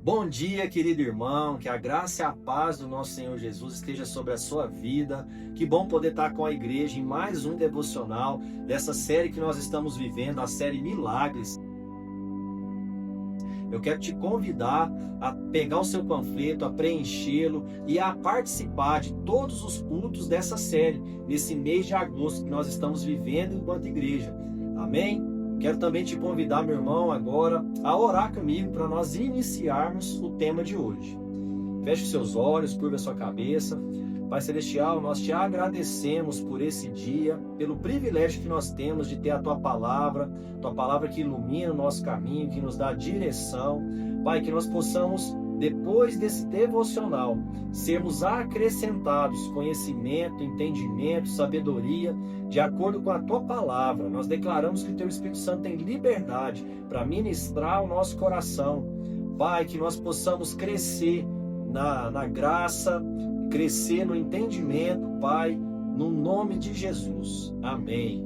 Bom dia, querido irmão, que a graça e a paz do nosso Senhor Jesus esteja sobre a sua vida. Que bom poder estar com a igreja em mais um devocional dessa série que nós estamos vivendo, a série Milagres. Eu quero te convidar a pegar o seu panfleto, a preenchê-lo e a participar de todos os cultos dessa série, nesse mês de agosto que nós estamos vivendo enquanto igreja. Amém? Quero também te convidar, meu irmão, agora a orar comigo para nós iniciarmos o tema de hoje. Feche os seus olhos, curva a sua cabeça. Pai Celestial, nós te agradecemos por esse dia, pelo privilégio que nós temos de ter a Tua palavra que ilumina o nosso caminho, que nos dá direção. Pai, que nós possamos, depois desse devocional, sermos acrescentados conhecimento, entendimento, sabedoria, de acordo com a Tua palavra. Nós declaramos que o Teu Espírito Santo tem liberdade para ministrar o nosso coração. Pai, que nós possamos crescer na graça, crescer no entendimento, Pai, no nome de Jesus. Amém.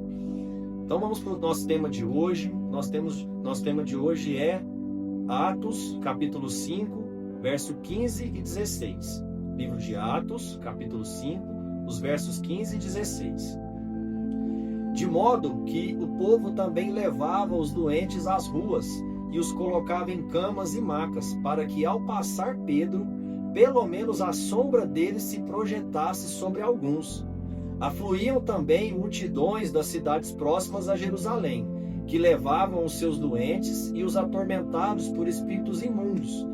Então vamos para o nosso tema de hoje. Nosso tema de hoje é Atos, capítulo 5, verso 15 e 16. Livro de Atos, capítulo 5, os versos 15 e 16. De modo que o povo também levava os doentes às ruas e os colocava em camas e macas, para que ao passar Pedro, pelo menos a sombra deles se projetasse sobre alguns. Afluíam também multidões das cidades próximas a Jerusalém, que levavam os seus doentes e os atormentados por espíritos imundos.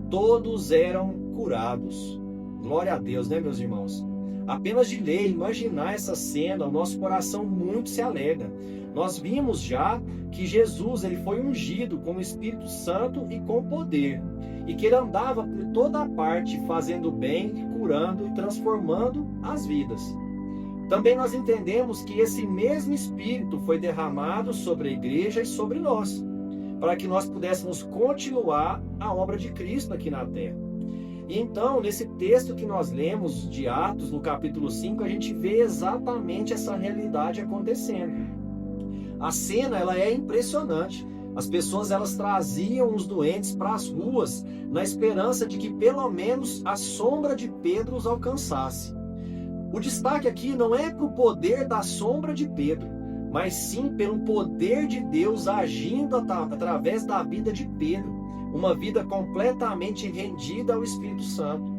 Todos eram curados. Glória a Deus, né, meus irmãos? Apenas de ler, imaginar essa cena, o nosso coração muito se alegra. Nós vimos já que Jesus ele foi ungido com o Espírito Santo e com poder, e que ele andava por toda a parte fazendo bem, curando e transformando as vidas. Também nós entendemos que esse mesmo Espírito foi derramado sobre a igreja e sobre nós, para que nós pudéssemos continuar a obra de Cristo aqui na terra. E então, nesse texto que nós lemos de Atos, no capítulo 5, a gente vê exatamente essa realidade acontecendo. A cena ela é impressionante. As pessoas elas traziam os doentes para as ruas na esperança de que pelo menos a sombra de Pedro os alcançasse. O destaque aqui não é para o poder da sombra de Pedro, mas sim pelo poder de Deus agindo através da vida de Pedro, uma vida completamente rendida ao Espírito Santo.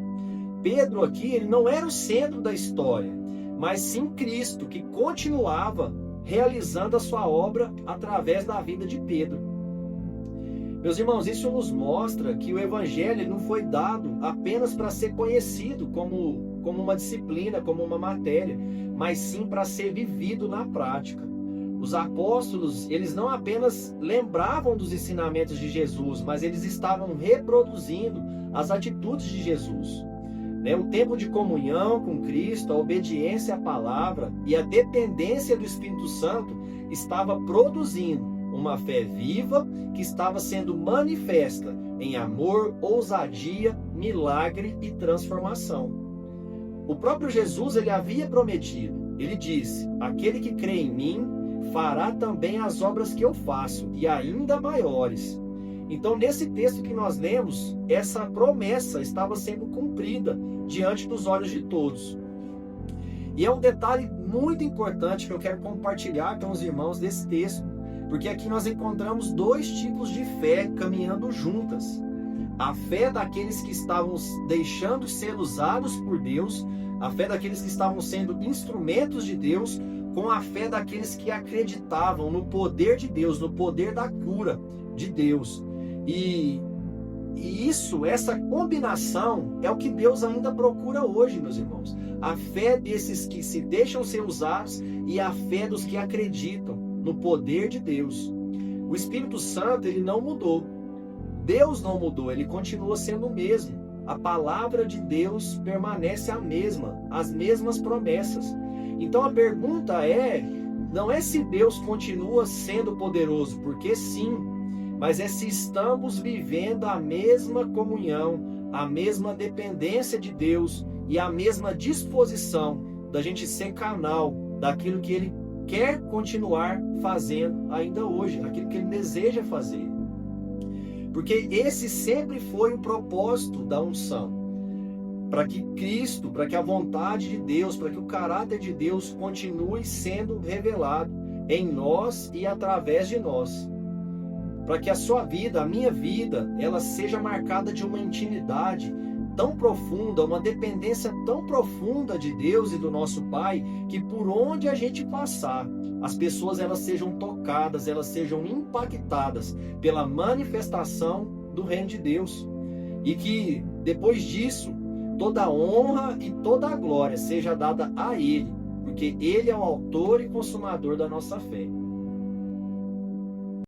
Pedro aqui ele não era o centro da história, mas sim Cristo, que continuava realizando a sua obra através da vida de Pedro. Meus irmãos, isso nos mostra que o Evangelho não foi dado apenas para ser conhecido como uma disciplina, como uma matéria, mas sim para ser vivido na prática. Os apóstolos, eles não apenas lembravam dos ensinamentos de Jesus, mas eles estavam reproduzindo as atitudes de Jesus. O tempo de comunhão com Cristo, a obediência à palavra e a dependência do Espírito Santo estava produzindo uma fé viva que estava sendo manifesta em amor, ousadia, milagre e transformação. O próprio Jesus ele havia prometido, ele disse: aquele que crê em mim fará também as obras que eu faço e ainda maiores. Então, nesse texto que nós lemos, essa promessa estava sendo cumprida diante dos olhos de todos. E é um detalhe muito importante que eu quero compartilhar com os irmãos desse texto, porque aqui nós encontramos dois tipos de fé caminhando juntas. A fé daqueles que estavam deixando ser usados por Deus, a fé daqueles que estavam sendo instrumentos de Deus, com a fé daqueles que acreditavam no poder de Deus, no poder da cura de Deus. E essa combinação é o que Deus ainda procura hoje, meus irmãos. A fé desses que se deixam ser usados e a fé dos que acreditam no poder de Deus. O Espírito Santo, ele não mudou. Deus não mudou, ele continua sendo o mesmo. A palavra de Deus permanece a mesma, as mesmas promessas. Então a pergunta não é se Deus continua sendo poderoso, porque sim, mas é se estamos vivendo a mesma comunhão, a mesma dependência de Deus e a mesma disposição da gente ser canal daquilo que Ele quer continuar fazendo ainda hoje, aquilo que Ele deseja fazer. Porque esse sempre foi o propósito da unção. Para que Cristo, para que a vontade de Deus, para que o caráter de Deus continue sendo revelado em nós e através de nós. Para que a sua vida, a minha vida, ela seja marcada de uma intimidade tão profunda, uma dependência tão profunda de Deus e do nosso Pai, que por onde a gente passar, as pessoas elas sejam tocadas, elas sejam impactadas pela manifestação do reino de Deus. E que depois disso, toda a honra e toda a glória seja dada a Ele, porque Ele é o autor e consumador da nossa fé.